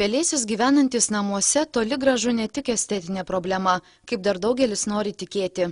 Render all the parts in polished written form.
Pelėsis gyvenantis namuose toli gražu ne tik estetinė problema, kaip dar daugelis nori tikėti.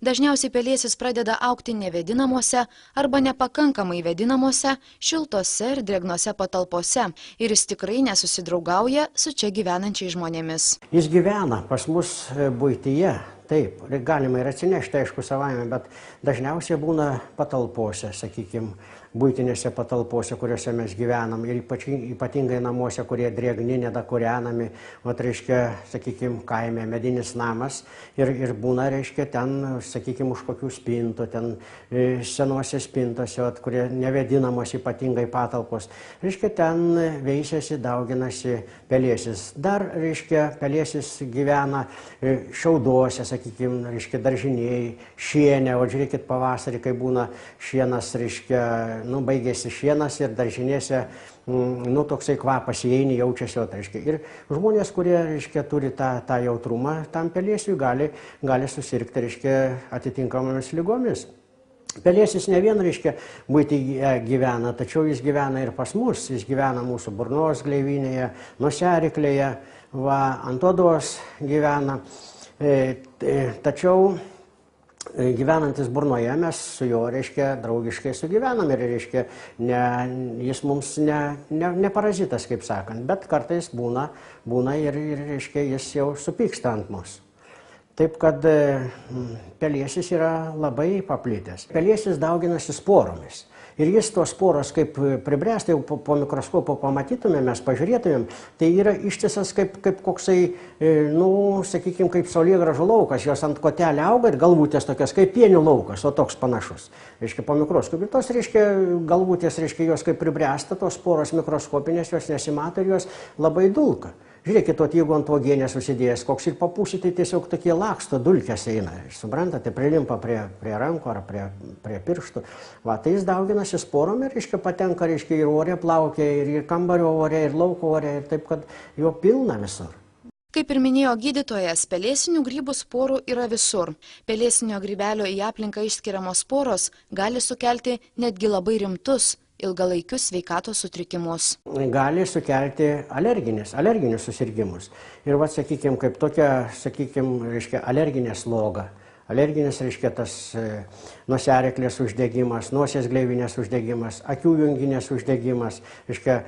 Dažniausiai pelėsis pradeda augti nevėdinamuose arba nepakankamai vėdinamuose, šiltose ir drėgnose patalpose ir jis tikrai nesusidraugauja su čia gyvenančiais žmonėmis. Jis gyvena pas mus buityje, taip, galima ir atsinešti, aišku, savaime, bet dažniausiai būna patalpose, sakykime, buitinėse patalpose, kuriuose mes gyvenam ir ypatingai namuose, kurie drėgni, nedakūrenami, reiškia, sakykime, kaime medinis namas ir būna, reiškia, ten, sakykime, už kokių spintų, ten senuose spintose, kurie nevėdinamos ypatingai patalpos, reiškia, ten veisiasi, dauginasi pelėsis. Dar, reiškia, pelėsis gyvena šiauduose, sakykime, reiškia, daržiniai, šiene, o žiūrėkit pavasarį, kai būna šienas, reiškia, baigėsi šienas ir daržinėse, toksai kvapas įeini, jaučiasi, reiškia. Ir žmonės, kurie, reiškia, turi tą jautrumą, tam pelėsiui gali susirgti, reiškia, atitinkamomis lygomis. Pelėsis ne vien, reiškia, buityje gyvena, tačiau jis gyvena ir pas mus, jis gyvena mūsų burnos gleivinėje, nosiaryklėje, ant odos gyvena, tačiau gyvenantis burnoje mes su juo, reiškia, draugiškai sugyvenam ir, reiškia, jis mums ne parazitas, kaip sakant, bet kartais būna ir, reiškia, jis jau supyksta ant mus. Taip kad pelėsis yra labai paplitęs. Pelėsis dauginasi sporomis. Ir jis tos sporos, kaip pribręsta, jau po mikroskopo pamatytumėm, mes pažiūrėtumėm, tai yra ištisas kaip koksai, sakykime, kaip saulėgrąžų laukas, jos ant kotelė auga ir galvutės tokios, kaip pienių laukas, o toks panašus. Reiškia, po mikroskopu. Ir tos, reiškia, galvutės, reiškia, jos kaip pribręsta, tos sporos mikroskopinės, jos nesimato ir jos labai dulka. Žiūrėkit, jeigu ant uogienės susidėjęs koks ir papūsi, tai tiesiog tokie laksto, dulkės eina. Suprantate, prilimpa prie rankų ar prie pirštų. Tai jis dauginasi sporom ir, reiškia, patenka, reiškia, ir ore plaukia, ir kambario ore, ir lauko ore, ir taip, kad jo pilna visur. Kaip ir minėjo gydytojas, pelėsinių grybų sporų yra visur. Pelėsinio grybelio į aplinką išskiriamos sporos gali sukelti netgi labai rimtus ilgalaikius sveikatos sutrikimus. Gali sukelti alerginius susirgimus. Ir sakykime, kaip tokia, sakykime, reiškia, alerginė sloga. Alerginis, reiškia, tas nosiaryklės uždegimas, nosies gleivinės uždegimas, akių junginės uždegimas, reiškia,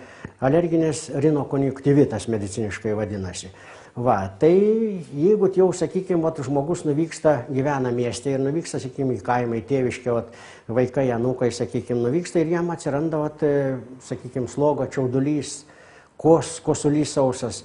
alerginis rinokonjunktivitas mediciniškai vadinasi. Tai jeigu jau, sakykime, žmogus nuvyksta, gyvena mieste ir nuvyksta, sakykime, į kaimą, į tėviškę, vaikai, anūkai, sakykime, nuvyksta ir jam atsiranda, sakykime, sloga, čiaudulys, kosulys sausas.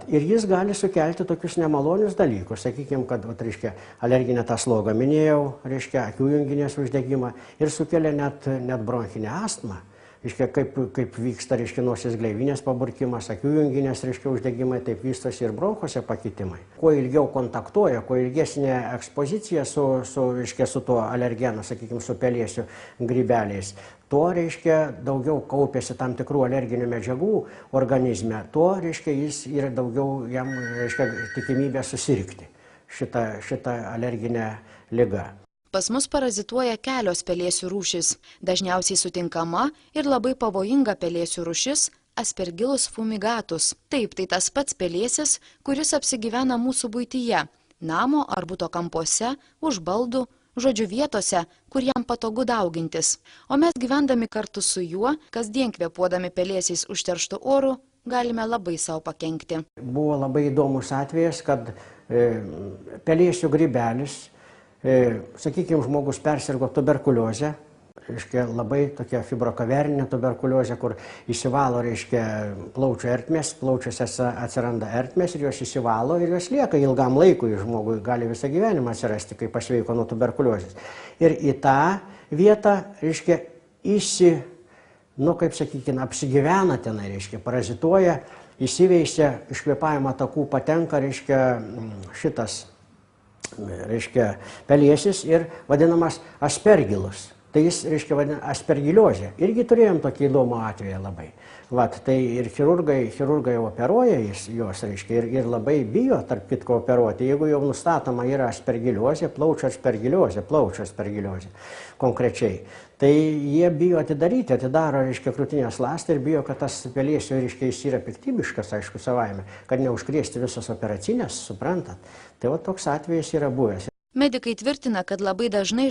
Ir jis gali sukelti tokius nemalonius dalykus, sakykime, kad, reiškia, alerginę tą slogą minėjau, reiškia, akių junginės uždegimą ir sukelia net bronchinę astmą. Reiškia, kaip vyksta, reiškia, nosies gleivinės paburkimas, akių junginės, reiškia, uždegimai, taip vystosi ir bronchose pakitimai. Kuo ilgiau kontaktuoja, kuo ilgesnė ekspozicija su tuo alergenu, sakykime, su pelėsiu grybeliais, tuo, reiškia, daugiau kaupiasi tam tikrų alerginių medžiagų organizme, tuo, reiškia, jis yra daugiau jam, reiškia, tikimybė susirgti šitą alerginę ligą. Pas mus parazituoja kelios pelėsių rūšis. Dažniausiai sutinkama ir labai pavojinga pelėsių rūšis Aspergillus fumigatus. Taip, tai tas pats pelėsis, kuris apsigyvena mūsų buityje, namo ar buto kampuose, už baldų, žodžiu vietose, kur jam patogu daugintis. O mes gyvendami kartu su juo, kasdien kvėpuodami pelėsiais užterštų orų, galime labai savo pakenkti. Buvo labai įdomus atvejas, kad pelėsių grybelis, sakykime, žmogus persirgo tuberkuliozę, reiškia, labai tokia fibrokaverinė tuberkuliozė, kur įsivalo, reiškia, plaučių ertmės, plaučiuose atsiranda ertmės ir jos įsivalo ir jos lieka ilgam laikui, žmogui gali visą gyvenimą atsirasti, kai pasveiko nuo tuberkuliozės. Ir į tą vietą, reiškia, kaip sakykime, apsigyvena tenai, reiškia, parazituoja, įsiveisia, iš kvėpavimo takų patenka, reiškia, šitas, reiškia, pelėsis ir vadinamas Aspergillus. tai jis, reiškia, vadina aspergiliozė. Irgi turėjom tokį įdomų atvejį labai. Vat, tai ir chirurgai operuoja juos, reiškia, ir labai bijo, tarp kitko, operuoti. Jeigu jau nustatoma yra aspergiliozė, plaučių aspergiliozė konkrečiai, tai jie bijo atidaro, reiškia, krūtinės ląstą ir bijo, kad tas pelėsio, reiškia, jis yra piktybiškas, aišku, savaime, kad neužkrėsti visos operacinės, suprantat. Tai va toks atvejis yra buvęs. Medikai tvirtina, kad labai dažnai